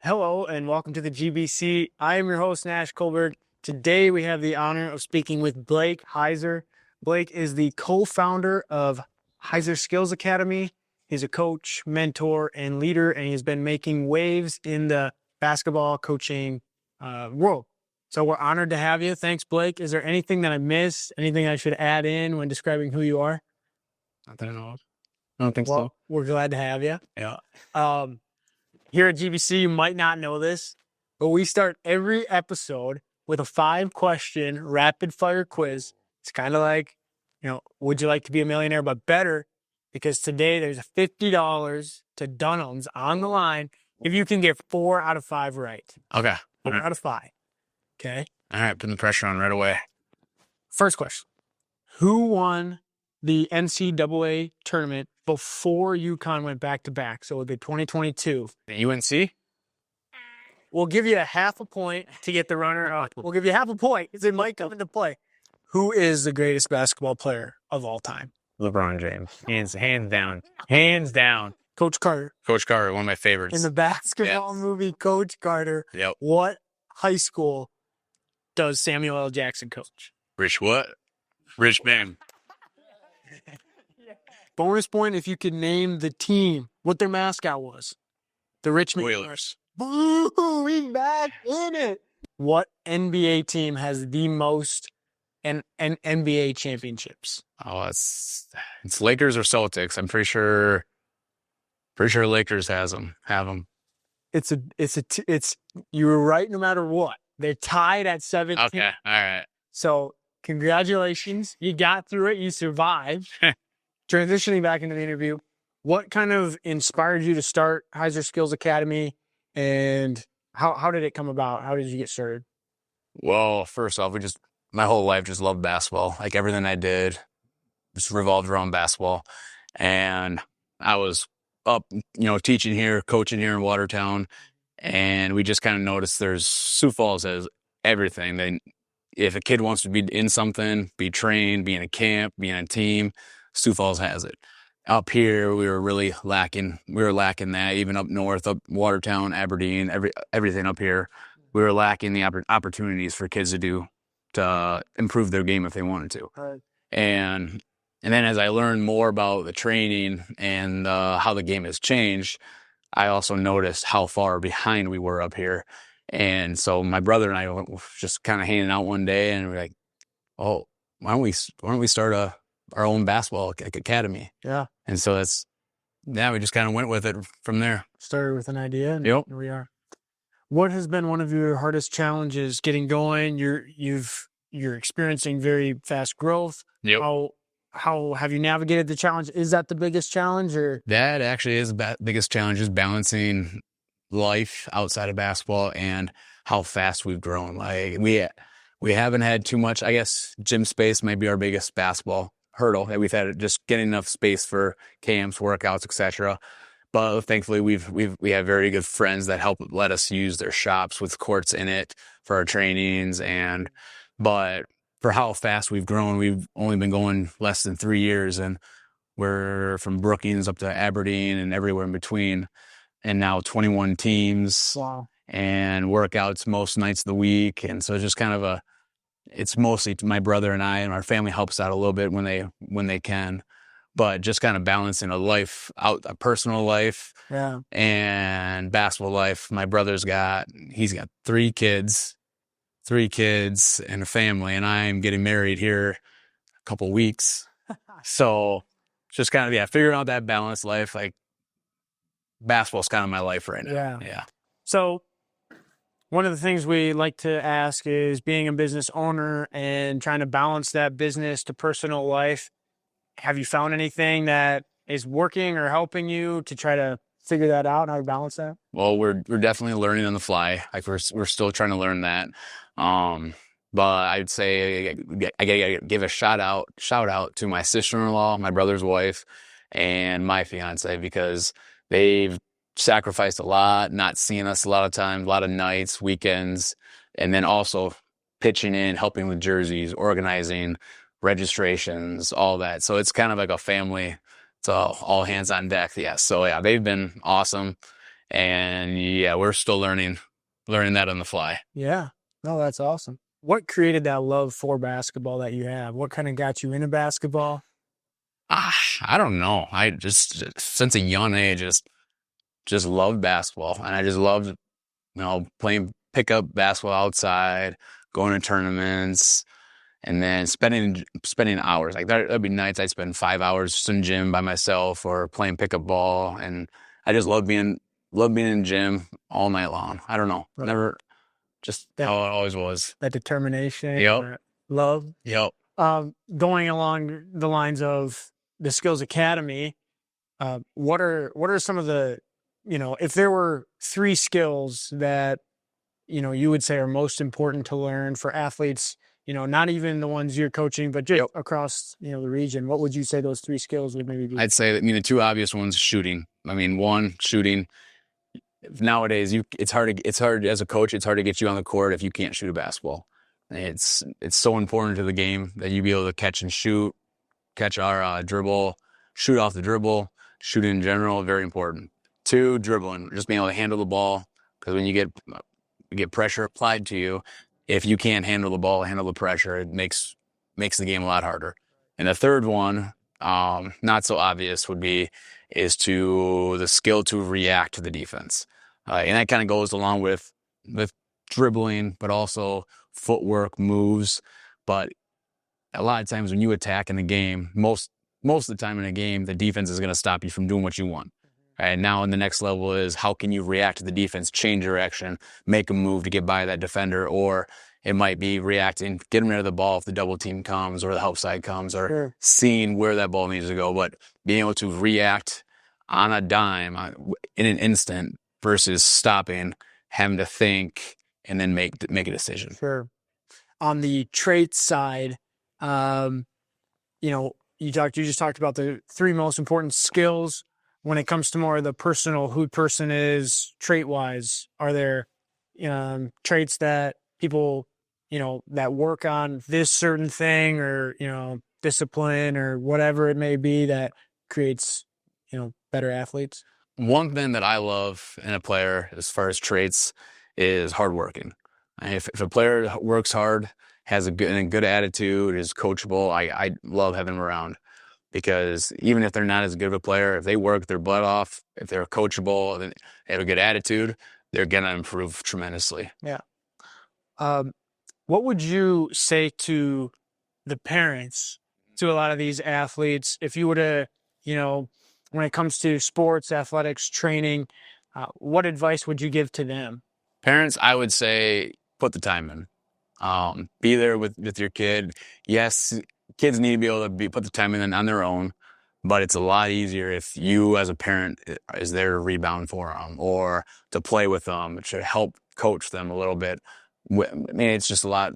Hello and welcome to the GBC. I am your host, Nash Colberg. Today we have the honor of speaking with Blake Heiser. Blake is the co-founder of Heiser Skills Academy. He's a coach, mentor, and leader, and he's been making waves in the basketball coaching world. So we're honored to have you. Thanks, Blake. Is there anything that I missed? Anything I should add in when describing who you are? Not that I know of. I don't think so. We're glad to have you. Yeah. Here at GBC, you might not know this, but we start every episode with a 5-question rapid fire quiz. It's kind of like, would you like to be a millionaire, but better, because today there's a $50 to Dunham's on the line if you can get 4 out of 5 right. Okay. 4 out of 5. Okay. All right. Putting the pressure on right away. First question. Who won the NCAA tournament before UConn went back-to-back? So it would be 2022. The UNC? We'll give you a half a point to get the runner up. We'll give you half a point because it might come into play. Who is the greatest basketball player of all time? LeBron James. Hands down. Hands down. Coach Carter. Coach Carter, one of my favorites. In the basketball movie Coach Carter, Yep. What high school does Samuel L. Jackson coach? Rich what? Rich man. Bonus point if you could name the team, what their mascot was. The Richmond Oilers. Boo! We back in it. What NBA team has the most NBA championships? Oh, it's Lakers or Celtics. I'm pretty sure Lakers have them. You were right no matter what. They're tied at 17. Okay. All right. So congratulations. You got through it. You survived. Transitioning back into the interview, what kind of inspired you to start Heiser Skills Academy, and how did it come about? How did you get started? Well, first off, my whole life just loved basketball. Like everything I did just revolved around basketball. And I was up, teaching here, coaching here in Watertown. And we just kind of noticed Sioux Falls has everything. Then if a kid wants to be in something, be trained, be in a camp, be in a team, Sioux Falls has it. Up here, we were really lacking. We were lacking that. Even up north, up Watertown, Aberdeen, everything up here, we were lacking the opportunities for kids to improve their game if they wanted to. Right. And then as I learned more about the training and how the game has changed, I also noticed how far behind we were up here. And so my brother and I were just kind of hanging out one day, and we're like, "Oh, why don't we start our own basketball academy?" Yeah. And so we just kind of went with it from there. Started with an idea, and Yep. Here we are. What has been one of your hardest challenges getting going? You're experiencing very fast growth. Yep. How have you navigated the challenge? Is that the biggest challenge, or? That actually is the biggest challenge, is balancing life outside of basketball and how fast we've grown. Like we haven't had too much, I guess. Gym space might be our biggest basketball hurdle that we've had, just getting enough space for camps, workouts, etc. But thankfully, we have very good friends that help let us use their shops with courts in it for our trainings. But for how fast we've grown, we've only been going less than 3 years, and we're from Brookings up to Aberdeen and everywhere in between, and now 21 teams. Wow. And workouts most nights of the week. And so it's just kind of it's mostly my brother and I, and our family helps out a little bit when they can, but just kind of balancing a personal life, Yeah, and basketball life. My brother's he's got 3 kids and a family, and I'm getting married here a couple weeks. So just kind of, figuring out that balanced life. Like basketball's kind of my life right now. Yeah. So one of the things we like to ask is, being a business owner and trying to balance that business to personal life, have you found anything that is working or helping you to try to figure that out, how to balance that? Well, we're definitely learning on the fly. Like we're still trying to learn that. But I'd say I gotta give a shout out to my sister-in-law, my brother's wife, and my fiance, because they've sacrificed a lot, not seeing us a lot of times, a lot of nights, weekends, and then also pitching in, helping with jerseys, organizing registrations, all that. So it's kind of like a family. It's all hands on deck. Yeah. So yeah, they've been awesome. And yeah, we're still learning that on the fly. Yeah. No, that's awesome. What created that love for basketball that you have? What kind of got you into basketball? I don't know. I just since a young age just loved basketball, and I just loved playing pickup basketball outside, going to tournaments, and then spending hours. Like there'd be nights I'd spend 5 hours just in gym by myself or playing pickup ball, and I just love being in gym all night long. I don't know, Right. never just That- how it always was. That determination, Yep. that love. Yep. Going along the lines of the Skills Academy, what are some of the, if there were 3 skills that, you would say are most important to learn for athletes, not even the ones you're coaching, but just across, the region, what would you say those 3 skills would maybe be? I'd say that, the 2 obvious ones, shooting. I mean, one, shooting. Nowadays, it's hard as a coach, it's hard to get you on the court if you can't shoot a basketball. It's so important to the game that you be able to catch and shoot, catch our dribble, shoot off the dribble, shoot in general, very important. 2, dribbling, just being able to handle the ball, because when you get pressure applied to you, if you can't handle the ball, handle the pressure, it makes the game a lot harder. And the third one, not so obvious, is the skill to react to the defense. And that kind of goes along with dribbling, but also footwork, moves. But a lot of times when you attack in the game, most of the time in a game, the defense is going to stop you from doing what you want. And now in the next level is how can you react to the defense, change direction, make a move to get by that defender, or it might be reacting, getting rid of the ball if the double team comes or the help side comes, or seeing where that ball needs to go. But being able to react on a dime in an instant versus stopping, having to think, and then make a decision. Sure. On the traits side, you just talked about the 3 most important skills. When it comes to more of the personal, who person is trait wise, are there traits that people, that work on this certain thing or, discipline or whatever it may be that creates, better athletes? One thing that I love in a player as far as traits is hardworking. If a player works hard, has a good attitude, is coachable, I love having him around. Because even if they're not as good of a player, if they work their butt off, if they're coachable, they have a good attitude, they're going to improve tremendously. Yeah. What would you say to the parents, to a lot of these athletes, if you were to, when it comes to sports, athletics, training, what advice would you give to them? Parents, I would say put the time in. Be there with your kid. Yes, kids need to be able to put the time in on their own, but it's a lot easier if you as a parent is there to rebound for them or to play with them, to help coach them a little bit. I mean, it's just a lot.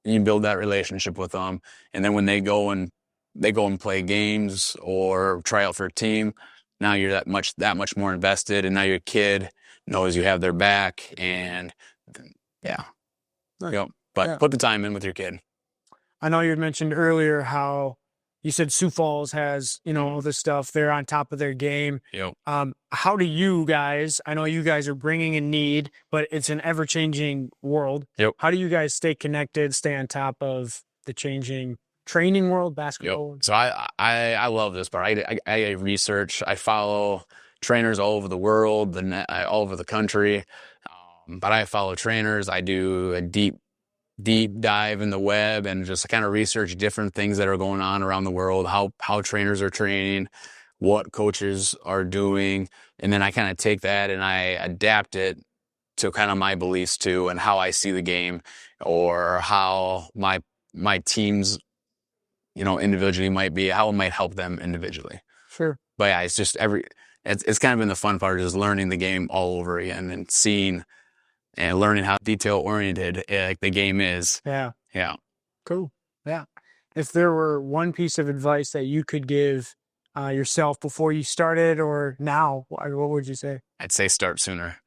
You build that relationship with them, and then when they go and play games or try out for a team, now you're that much more invested, and now your kid knows you have their back, and yeah. Nice. Yep. But put the time in with your kid. I know you had mentioned earlier how you said Sioux Falls has, all this stuff. They're on top of their game. Yep. How do you guys, I know you guys are bringing in need, but it's an ever-changing world. Yep. How do you guys stay connected, stay on top of the changing training world, basketball? Yep. So I love this part. I research. I follow trainers all over the world, all over the country. But I follow trainers. I do a deep dive in the web and just kind of research different things that are going on around the world, how trainers are training, what coaches are doing. And then I kind of take that and I adapt it to kind of my beliefs too, and how I see the game, or how my teams, individually might be, how it might help them individually. Sure. But yeah, it's just it's kind of been the fun part, is learning the game all over again and seeing and learning how detail-oriented the game is. Yeah. Yeah. Cool. Yeah. If there were one piece of advice that you could give yourself before you started or now, what would you say? I'd say start sooner.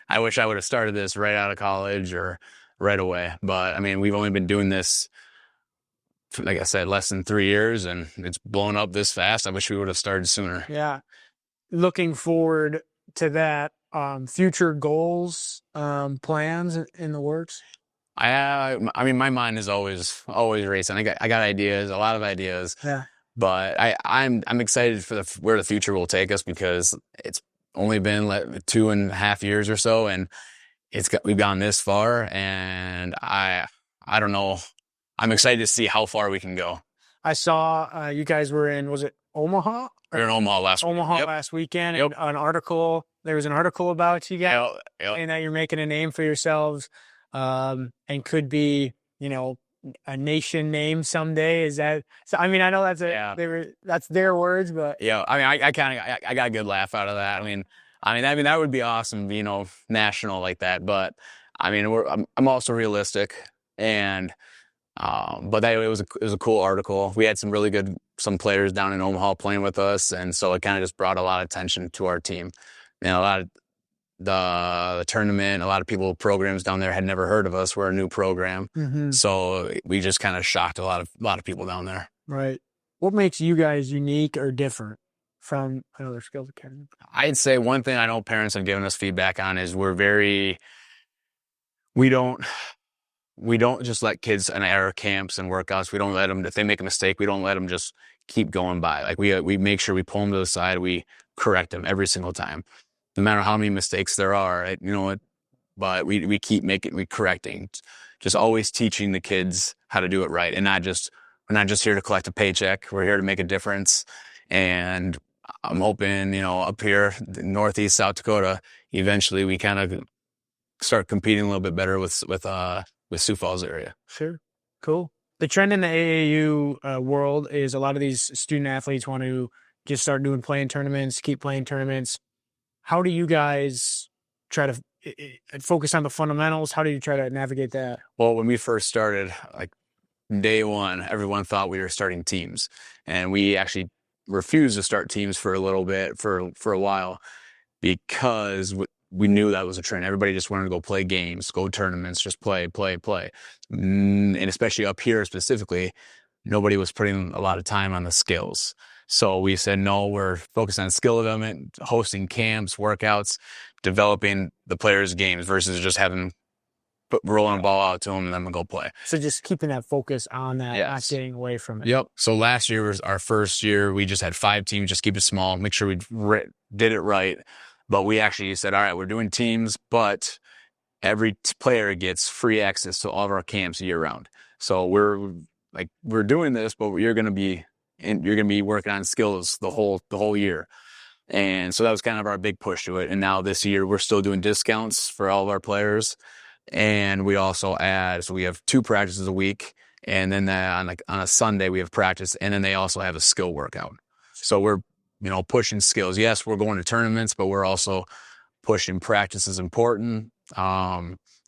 I wish I would have started this right out of college or right away. But, I mean, we've only been doing this, like I said, less than 3 years, and it's blown up this fast. I wish we would have started sooner. Yeah. Looking forward, to that, future goals, plans in the works? I mean, my mind is always racing. I got ideas, a lot of ideas, Yeah. but I'm excited for where the future will take us because it's only been like 2.5 years or so, and we've gone this far, and I don't know. I'm excited to see how far we can go. I saw you guys were in, was it Omaha? We were in Omaha last week. Omaha Yep. last weekend, Yep. and there was an article about you guys Yep. saying that you're making a name for yourselves, and could be, a nation name someday. Is that so? I mean, I know that's their words, but yeah, I mean, I got a good laugh out of that. I mean that would be awesome, national like that. But I mean, I'm also realistic, and but it was a cool article. We had some players down in Omaha playing with us, and so it kind of just brought a lot of attention to our team. A lot of the tournament, a lot of programs down there had never heard of us. We're a new program, so we just kind of shocked a lot of people down there. Right. What makes you guys unique or different from another skills academy? I'd say one thing I know parents have given us feedback on is we don't just let kids in our camps and workouts. We don't let them, if they make a mistake, we don't let them just keep going by. Like we make sure we pull them to the side. We correct them every single time, no matter how many mistakes there are. But we keep correcting, just always teaching the kids how to do it right, and we're not just here to collect a paycheck. We're here to make a difference. And I'm hoping, up here, Northeast South Dakota, eventually we kind of start competing a little bit better with Sioux Falls area. Sure. Cool. The trend in the AAU world is a lot of these student athletes want to just start playing tournaments, keep playing tournaments. How do you guys try to focus on the fundamentals? How do you try to navigate that? Well, when we first started, like day one, everyone thought we were starting teams, and we actually refused to start teams for a little bit, for a while, because we knew that was a trend. Everybody just wanted to go play games, go tournaments, just play. And especially up here specifically, nobody was putting a lot of time on the skills. So we said, no, we're focused on skill development, hosting camps, workouts, developing the players' games versus just rolling a ball out to them and then go play. So just keeping that focus on that, yes. Not getting away from it. Yep. So last year was our first year. We just had 5 teams, just keep it small, make sure we did it right. But we actually said, all right, we're doing teams, but every player gets free access to all of our camps year round. So we're doing this, but you're going to be working on skills the whole year. And so that was kind of our big push to it. And now this year we're still doing discounts for all of our players. And we also so we have 2 practices a week. And then on a Sunday we have practice. And then they also have a skill workout. So we're, pushing skills. Yes, we're going to tournaments, but we're also pushing practice is important.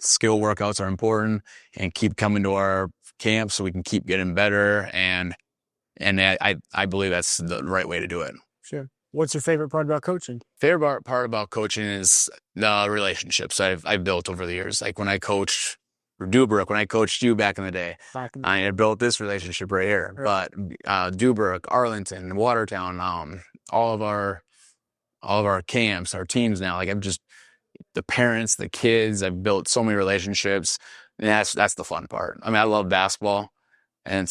Skill workouts are important, and keep coming to our camp so we can keep getting better. And I believe that's the right way to do it. Sure. What's your favorite part about coaching? Favorite part about coaching is the relationships I've built over the years. Like when I coached Dubrook, when I coached you back in the day, I had built this relationship right here. Right. But Dubrook, Arlington, Watertown, all of our camps, our teams now, like the parents, the kids, I've built so many relationships, and that's the fun part. I mean, I love basketball, and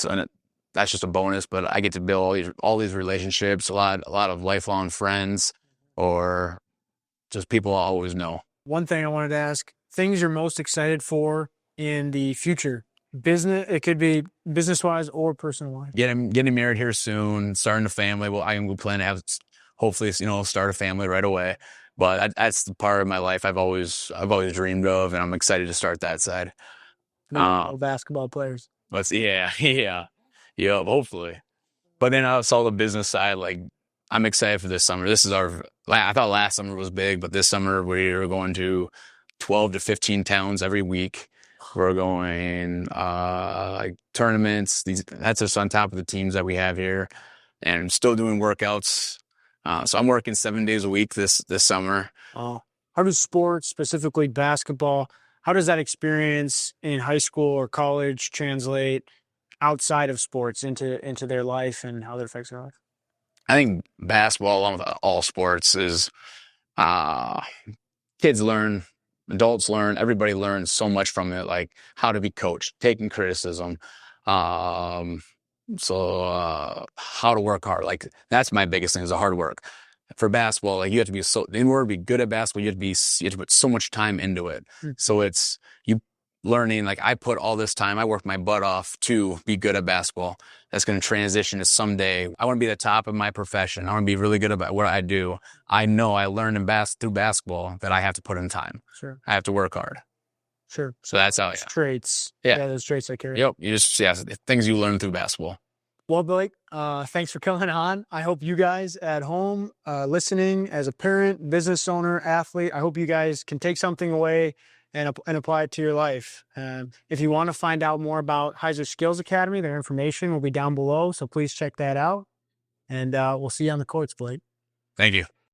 that's just a bonus, but I get to build all these relationships, a lot of lifelong friends, or just people I always know. One thing I wanted to ask, things you're most excited for in the future? Business, it could be business-wise or personal-wise. Getting married here soon, starting a family. Well, I plan to have, hopefully, start a family right away. But that's the part of my life I've always dreamed of, and I'm excited to start that side. Basketball players. Yeah, hopefully. But then I saw the business side. Like, I'm excited for this summer. I thought last summer was big, but this summer we're going to 12 to 15 towns every week. We're going like tournaments. That's just on top of the teams that we have here, and still doing workouts. So I'm working 7 days a week this summer. How does sports, specifically basketball, how does that experience in high school or college translate outside of sports into their life and how that affects their life? I think basketball, along with all sports, is Kids learn, adults learn, everybody learns so much from it, like how to be coached, taking criticism, how to work hard. Like that's my biggest thing is the hard work. For basketball, like you have to be in order to be good at basketball, you have to put so much time into it. So it's you learning, like I put all this time, I worked my butt off to be good at basketball. That's going to transition to someday. I want to be the top of my profession. I want to be really good at what I do. I know I learned through basketball that I have to put in time. Sure. I have to work hard. Sure. So that's how, traits. Yeah. Those traits I carry. Yep. Things you learn through basketball. Well, Blake, thanks for coming on. I hope you guys at home listening as a parent, business owner, athlete, I hope you guys can take something away and apply it to your life. If you want to find out more about Heiser Skills Academy, their information will be down below. So please check that out. And we'll see you on the courts, Blake. Thank you.